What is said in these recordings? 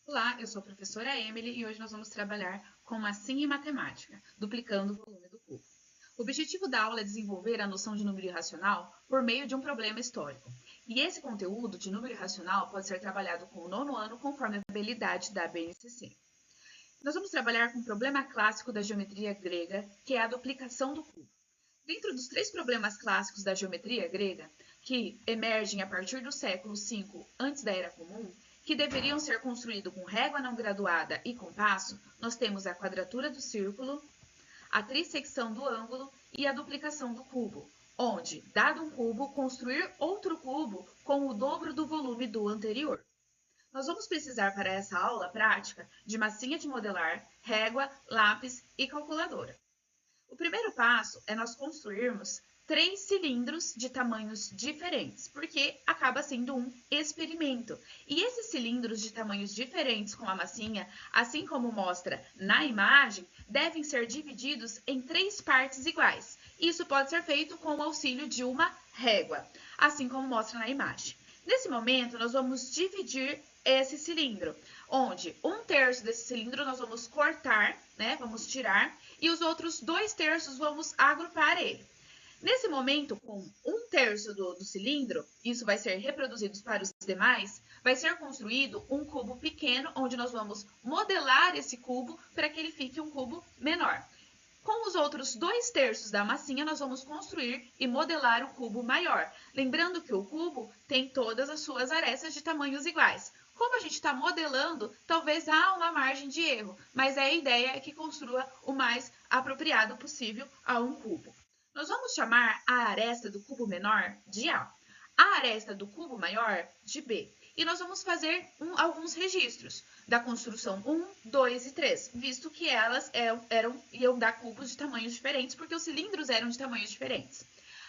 Olá, eu sou a professora Emily e hoje nós vamos trabalhar com massinha e matemática, duplicando o volume do cubo. O objetivo da aula é desenvolver a noção de número irracional por meio de um problema histórico. E esse conteúdo de número irracional pode ser trabalhado com o nono ano conforme a habilidade da BNCC. Nós vamos trabalhar com um problema clássico da geometria grega, que é a duplicação do cubo. Dentro dos três problemas clássicos da geometria grega, que emergem a partir do século V antes da Era Comum, que deveriam ser construídos com régua não graduada e compasso, nós temos a quadratura do círculo, a trissecção do ângulo e a duplicação do cubo, onde, dado um cubo, construir outro cubo com o dobro do volume do anterior. Nós vamos precisar para essa aula prática de massinha de modelar, régua, lápis e calculadora. O primeiro passo é nós construirmos 3 cilindros de tamanhos diferentes, porque acaba sendo um experimento. E esses cilindros de tamanhos diferentes com a massinha, assim como mostra na imagem, devem ser divididos em 3 partes iguais. Isso pode ser feito com o auxílio de uma régua, assim como mostra na imagem. Nesse momento, nós vamos dividir esse cilindro, onde 1/3 desse cilindro nós vamos cortar, vamos tirar, e os outros 2/3 vamos agrupar ele. Nesse momento, com 1/3 do cilindro, isso vai ser reproduzido para os demais, vai ser construído um cubo pequeno, onde nós vamos modelar esse cubo para que ele fique um cubo menor. Com os outros 2/3 da massinha, nós vamos construir e modelar o cubo maior. Lembrando que o cubo tem todas as suas arestas de tamanhos iguais. Como a gente está modelando, talvez há uma margem de erro, mas a ideia é que construa o mais apropriado possível a um cubo. Nós vamos chamar a aresta do cubo menor de A, a aresta do cubo maior de B. E nós vamos fazer alguns registros da construção 1, 2 e 3, visto que elas iam dar cubos de tamanhos diferentes, porque os cilindros eram de tamanhos diferentes.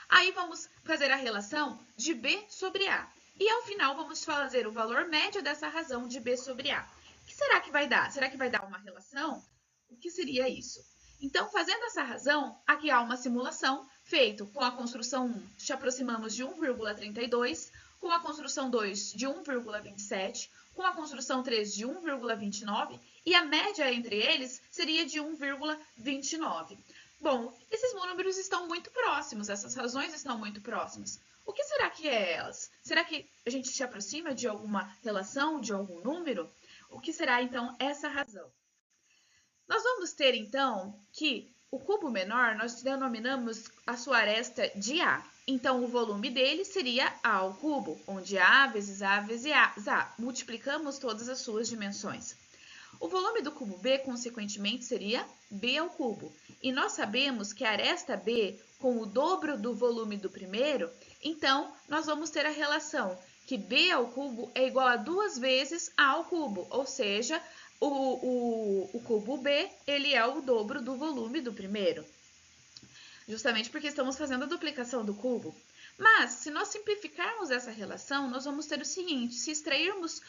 Aí vamos fazer a relação de B sobre A. E ao final vamos fazer o valor médio dessa razão de B sobre A. O que será que vai dar? Será que vai dar uma relação? O que seria isso? Então, fazendo essa razão, aqui há uma simulação feita com a construção 1, te aproximamos de 1,32, com a construção 2 de 1,27, com a construção 3 de 1,29 e a média entre eles seria de 1,29. Bom, esses números estão muito próximos, essas razões estão muito próximas. O que será que é elas? Será que a gente se aproxima de alguma relação, de algum número? O que será, então, essa razão? Nós vamos ter, então, que o cubo menor, nós denominamos a sua aresta de A. Então, o volume dele seria A ao cubo, onde A vezes A vezes A. Multiplicamos todas as suas dimensões. O volume do cubo B, consequentemente, seria B ao cubo. E nós sabemos que a aresta B com o dobro do volume do primeiro, então, nós vamos ter a relação que B ao cubo é igual a 2 vezes A ao cubo, ou seja, o cubo B ele é o dobro do volume do primeiro, justamente porque estamos fazendo a duplicação do cubo. Mas, se nós simplificarmos essa relação, nós vamos ter o seguinte, se extrairmos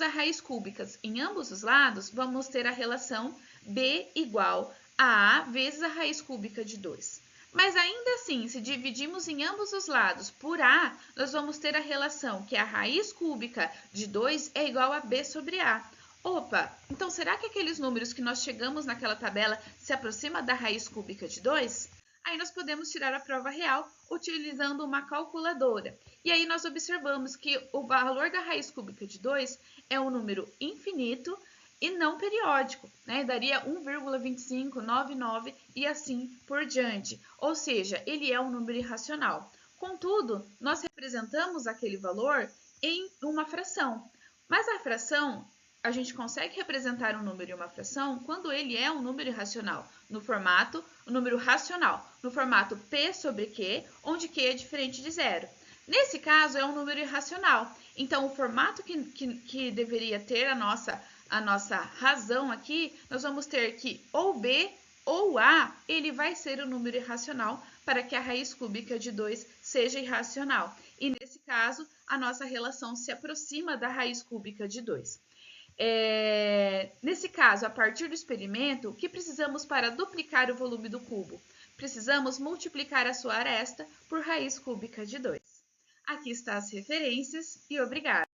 a raiz cúbica em ambos os lados, vamos ter a relação B igual a A vezes a raiz cúbica de 2. Mas ainda assim, se dividirmos em ambos os lados por A, nós vamos ter a relação que a raiz cúbica de 2 é igual a B sobre A. Opa, então será que aqueles números que nós chegamos naquela tabela se aproxima da raiz cúbica de 2? Aí nós podemos tirar a prova real utilizando uma calculadora. E aí nós observamos que o valor da raiz cúbica de 2 é um número infinito e não periódico, daria 1,2599 e assim por diante. Ou seja, ele é um número irracional. Contudo, nós representamos aquele valor em uma fração. Mas a fração, a gente consegue representar um número em uma fração quando ele é um número irracional, um número racional, no formato P sobre Q, onde Q é diferente de zero. Nesse caso, é um número irracional. Então, o formato que deveria ter a nossa razão aqui, nós vamos ter que ou B ou A, ele vai ser um número irracional para que a raiz cúbica de 2 seja irracional. E nesse caso, a nossa relação se aproxima da raiz cúbica de 2. Nesse caso, a partir do experimento, o que precisamos para duplicar o volume do cubo? Precisamos multiplicar a sua aresta por raiz cúbica de 2. Aqui estão as referências e obrigada!